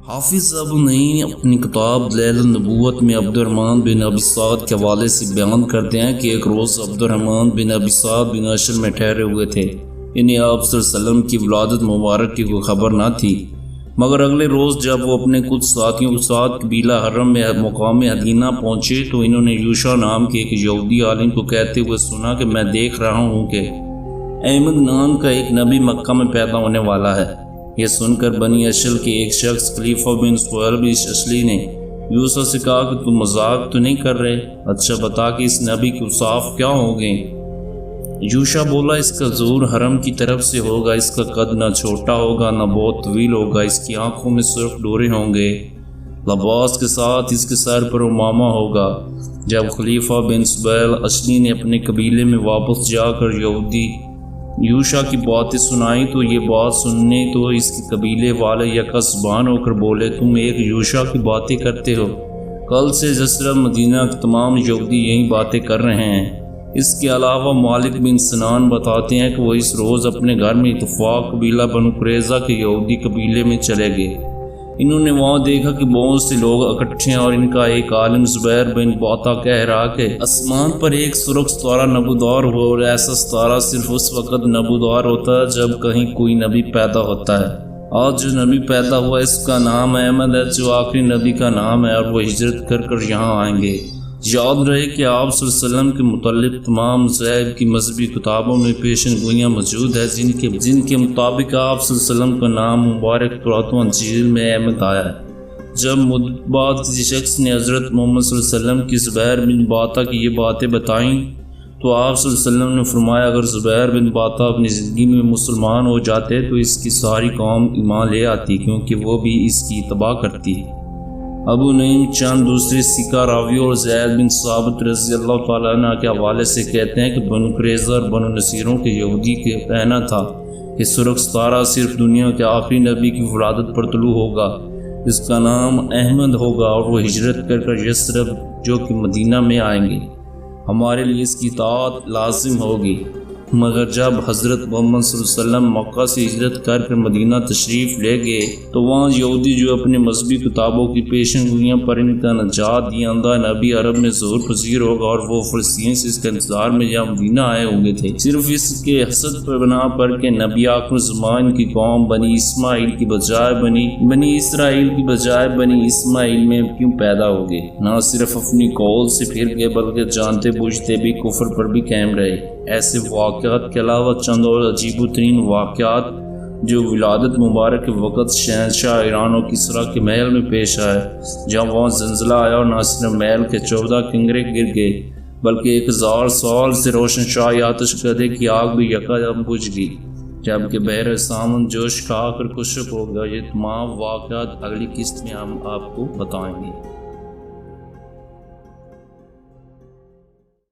حافظ ابو نعیم اپنی کتاب دلائل النبوت میں عبد الرحمن بن ابی سعد کے حوالے سے بیان کرتے ہیں کہ ایک روز عبد الرحمن بن ابی سعد بن اشر میں ٹھہرے ہوئے تھے۔ انہیں آپ صلی اللہ علیہ وسلم کی ولادت مبارک کی کوئی خبر نہ تھی، مگر اگلے روز جب وہ اپنے کچھ ساتھیوں کے ساتھ قبیلہ حرم میں مقام مدینہ پہنچے تو انہوں نے یوشع نام کے ایک یہودی عالم کو کہتے ہوئے سنا کہ میں دیکھ رہا ہوں کہ احمد نام کا ایک نبی مکہ میں پیدا ہونے والا ہے۔ یہ سن کر بنی اشل کے ایک شخص خلیفہ بن سہیل اشلی نے یوشع سے کہا کہ تم مذاق تو نہیں کر رہے؟ اچھا بتا کہ اس نبی کے اوصاف کیا ہوں گے؟ یوشع بولا، اس کا ظہور حرم کی طرف سے ہوگا، اس کا قد نہ چھوٹا ہوگا نہ بہت طویل ہوگا، اس کی آنکھوں میں سرخ ڈورے ہوں گے، لباس کے ساتھ اس کے سر پر عمامہ ہوگا۔ جب خلیفہ بن سہیل اشلی نے اپنے قبیلے میں واپس جا کر یہودی یوشع کی باتیں سنائی تو یہ بات سننے تو اس کے قبیلے والے یکا زبان ہو کر بولے، تم ایک یوشع کی باتیں کرتے ہو؟ کل سے جسرہ مدینہ کے تمام یہودی یہی باتیں کر رہے ہیں۔ اس کے علاوہ مالک بن سنان بتاتے ہیں کہ وہ اس روز اپنے گھر میں اتفاق قبیلہ بنو قریظہ کے یہودی قبیلے میں چلے گئے۔ انہوں نے وہاں دیکھا کہ بہت سے لوگ اکٹھے ہیں اور ان کا ایک عالم زبیر بن باتا کہہ رہا کہ آسمان پر ایک سرخ ستارہ نبودار ہو، اور ایسا ستارہ صرف اس وقت نبودار ہوتا ہے جب کہیں کوئی نبی پیدا ہوتا ہے۔ آج جو نبی پیدا ہوا اس کا نام احمد ہے، جو آخری نبی کا نام ہے، اور وہ ہجرت کر کر یہاں آئیں گے۔ یاد رہے کہ آپ صلی اللہ علیہ وسلم کے متعلق تمام غیب کی مذہبی کتابوں میں پیشن گوئیاں موجود ہیں جن کے مطابق آپ صلی اللہ علیہ وسلم کا نام مبارک تورات و انجیل میں احمد آیا ہے۔ جب مدت بعد کسی شخص نے حضرت محمد صلی اللہ علیہ وسلم کی زبیر بن باتا کی یہ باتیں بتائیں تو آپ صلی اللہ علیہ وسلم نے فرمایا، اگر زبیر بن باتا اپنی زندگی میں مسلمان ہو جاتے تو اس کی ساری قوم ایمان لے آتی، کیونکہ وہ بھی اس کی اتباع کرتی۔ ابو نعیم چند دوسری سکہ راویوں اور زید بن ثابت رضی اللہ تعالیٰ عنہ کے حوالے سے کہتے ہیں کہ بنو قریظہ اور بنو نصیروں کے یہودی کے کہنا تھا کہ سرخ ستارہ صرف دنیا کے آخری نبی کی ولادت پر طلوع ہوگا، اس کا نام احمد ہوگا، اور وہ ہجرت کر کر یثرب جو کہ مدینہ میں آئیں گے، ہمارے لیے اس کی اطاعت لازم ہوگی۔ مگر جب حضرت محمد صلی اللہ علیہ وسلم مکہ سے ہجرت کر کر مدینہ تشریف لے گئے تو وہاں یہودی جو اپنے مذہبی کتابوں کی پیشن گوئیاں پر ان کا نجات دیندہ نبی عرب میں ظہور پذیر ہوگا، اور وہ فلسطین سے اس کے انتظار میں جہاں مدینہ آئے ہوئے تھے، صرف اس کے حسد پر بنا پر کہ نبی آخر زمان کی قوم بنی اسماعیل کی بجائے بنی اسرائیل کی بجائے بنی اسماعیل میں کیوں پیدا ہو گئے۔ نہ صرف اپنی قول سے پھر گئے بلکہ جانتے بوجھتے بھی کفر پر بھی قائم رہے۔ ایسے واقعات کے علاوہ چند اور عجیب ترین واقعات جو ولادت مبارک کے وقت شہنشاہ ایران و کسریٰ کے محل میں پیش آئے، جہاں وہاں زلزلہ آیا اور نہ صرف محل کے 14 کنگرے گر گئے بلکہ 1000 سال سے روشن شاہی آتش گدے کی آگ بھی یکدم بجھ گئی، جبکہ بحر سامن جوش کھا کر خشک ہو گیا۔ یہ تمام واقعات اگلی قسط میں ہم آپ کو بتائیں گے۔